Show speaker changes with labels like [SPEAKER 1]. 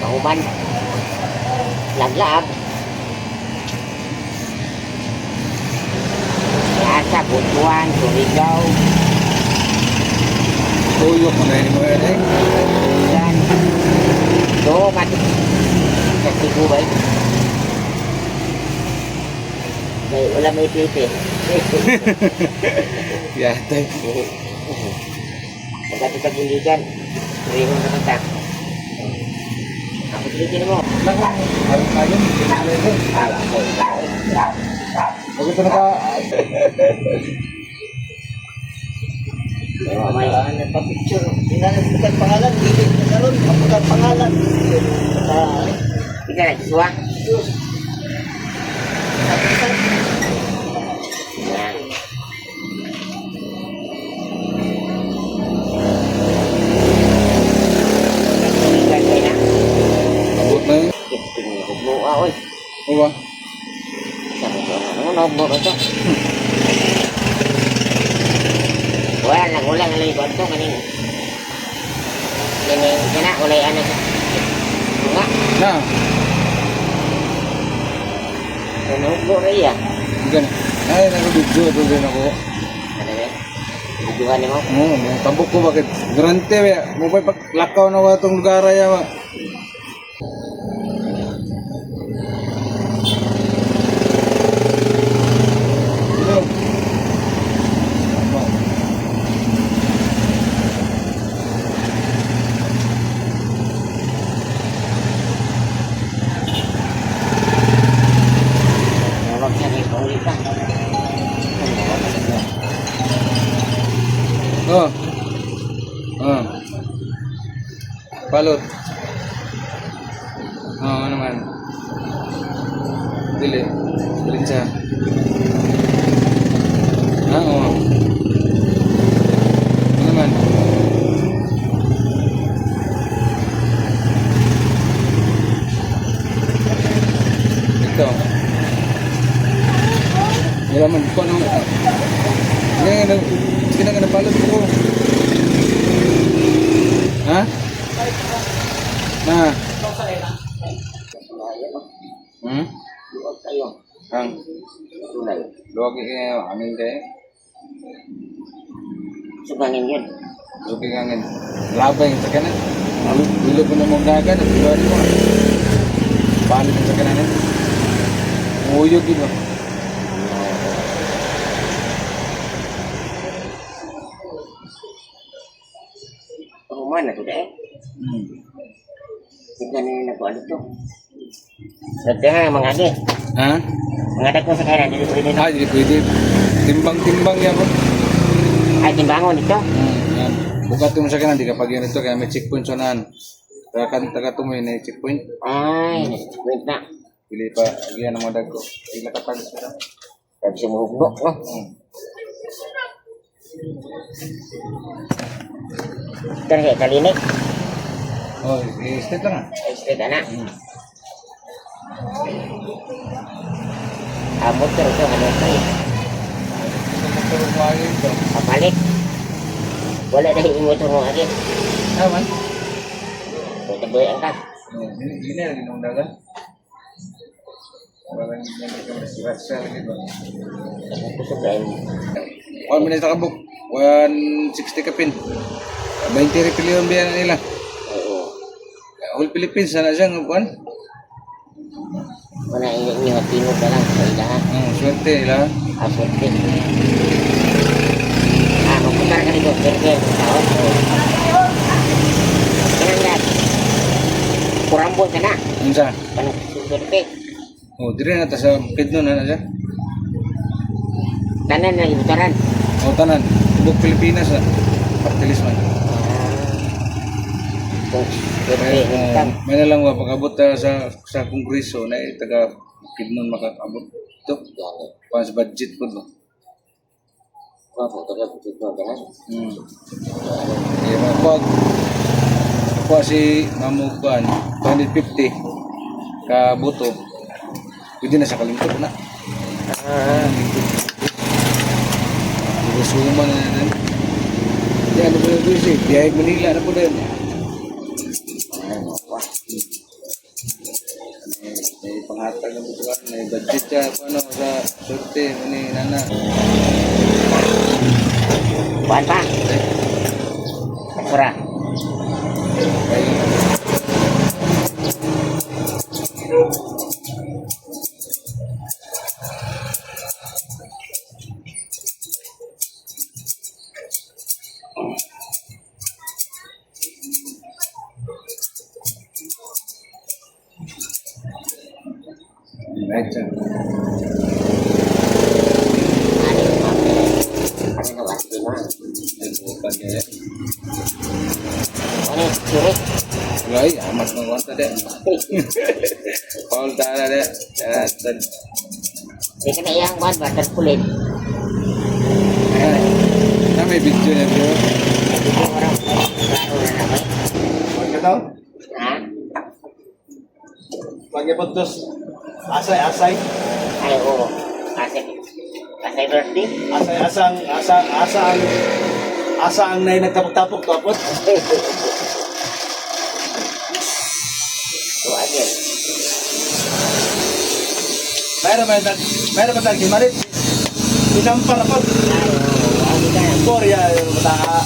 [SPEAKER 1] mahuman. Laglaab. Asa, Butuan, Surigao.
[SPEAKER 2] Tuyok mo na yun mo yan eh.
[SPEAKER 1] Dan. Do, mati. Kasi ko ba eh. Wala may pipi.
[SPEAKER 2] Yatay.
[SPEAKER 1] Pagkatipag iligan. Rihon na mata. Ako silitin mo.
[SPEAKER 2] Ayun. Bakit na ka?
[SPEAKER 1] May nagpa-picture. Pinanagputan pangalan. Hindi nagkaroon. Nagputan pangalan. Hindi ka nagsuwa. Yan. Gagay na.
[SPEAKER 2] Abot na yun.
[SPEAKER 1] Tingin ko buka, oy.
[SPEAKER 2] Uwa.
[SPEAKER 1] Sabi ko, ano nabot ito? Wala, nagulang alay ko ito kanina. Kaya ulay ano siya. Nga.
[SPEAKER 2] Na.
[SPEAKER 1] Nanubo na iya.
[SPEAKER 2] Hindi na. Ay, nag-video. Ito din ako.
[SPEAKER 1] Ano na? Videohan mo?
[SPEAKER 2] Oo, tabok ko bakit? Durante, mo pa paglakaw na wa itong lugar ya, wa. Hello.
[SPEAKER 1] Huwag siya kayo paulit ka.
[SPEAKER 2] Oh. Oh. Balot. Oh, ano man. Dili. Dili siya. Ah, oh. Ano man. Ito. Wala man ko ano. Ngayon, sige na balot ko. Ha? Na. Hmm?
[SPEAKER 1] Huwag kayo.
[SPEAKER 2] Ang
[SPEAKER 1] Tulay.
[SPEAKER 2] luwag kayo angin kay.
[SPEAKER 1] Subangin yun.
[SPEAKER 2] Luwag kayo angin. Labay sa kanan. Dilo ko na mong dagan at luwag mo. Balik sa kanan. Uyog yun.
[SPEAKER 1] Pahuman na ito dahil. Tignan na yung nakuha dito. Nagdahan mga agi.
[SPEAKER 2] Ha?
[SPEAKER 1] Mga dagko sa kaya hindi pwede na.
[SPEAKER 2] Ah, hindi pwede. Timbang-timbang yan po.
[SPEAKER 1] Ay, timbangon dito.
[SPEAKER 2] Yan. Bukat mo sa kanan, di kapag yun ito, kaya may checkpoint sa naan. Taga tumoy na checkpoint.
[SPEAKER 1] Ay, wait na.
[SPEAKER 2] Pili pa, yan ang mga dagko. Hindi nakatagos ka.
[SPEAKER 1] Sabi siya mahugbo, no? Ito na siya, kalinik.
[SPEAKER 2] Oh, i-step lang ah.
[SPEAKER 1] Ay, straight na. Motor ito, ano ito eh. Kapalit. Wala na yung motor mo agi.
[SPEAKER 2] Ah, man?
[SPEAKER 1] Ito ba yung angkat?
[SPEAKER 2] Ini lagi nung dagan. Parang hindi ka masirasa lagi ba?
[SPEAKER 1] Kusog na yung
[SPEAKER 2] 1 minute nakabuk. 160 ka pin. 20 repilyon biyan nila.
[SPEAKER 1] oo.
[SPEAKER 2] Whole Philippines sana siya ng kuan.
[SPEAKER 1] Wala yung tingog na lang sa ilahan.
[SPEAKER 2] Swerte nila.
[SPEAKER 1] Aswerte. Magpunta ka dito. Serte. Tawag ko. Ganang yan. Kurambol ka na.
[SPEAKER 2] Unsa?
[SPEAKER 1] Kanang serte.
[SPEAKER 2] Oh, dire na ta sa Pidno na siya.
[SPEAKER 1] Tanan na ibutaran.
[SPEAKER 2] O tanan, buk Pilipinas na. Partilis man.
[SPEAKER 1] Kung serte.
[SPEAKER 2] May na lang pag-abot sa kongreso na taga Pidnon makakabot. Ito, pa sa budget po no.
[SPEAKER 1] Opo, tagal po ito. Ganun.
[SPEAKER 2] Kaya mapag kuha si Mamukuan 250 ka buto, pwede na sa kalingkod na. Suma na din. Di ano po yung busy? Biyahig Manila na po din. May panghatag ng butuan, may budget siya, ano, sa surte, ni nana.
[SPEAKER 3] Buwan pa. Masura.
[SPEAKER 2] Ay, right siya.
[SPEAKER 3] Ano na ba? Di ba?
[SPEAKER 2] Ay, bukan niya.
[SPEAKER 3] Ano? Sure?
[SPEAKER 2] Wala, ay, amat ng wanta de. Paul tara de.
[SPEAKER 3] Di ka na iyang buwan ba? Tagpulit.
[SPEAKER 2] Na may video niya bro.
[SPEAKER 3] Hindi ko orang klaro na naman.
[SPEAKER 1] Huwag ka daw.
[SPEAKER 3] Ha?
[SPEAKER 1] Pagkapuntos, asay-asay.
[SPEAKER 3] Ay, oo. Kasi birthday.
[SPEAKER 1] Asa ang nai nagtapok-tapok tapos.
[SPEAKER 3] So, again.
[SPEAKER 1] Mayroon ba tagi marit? Isampar ako.
[SPEAKER 3] Ay, oo. Hindi ka na.
[SPEAKER 1] Korea, mata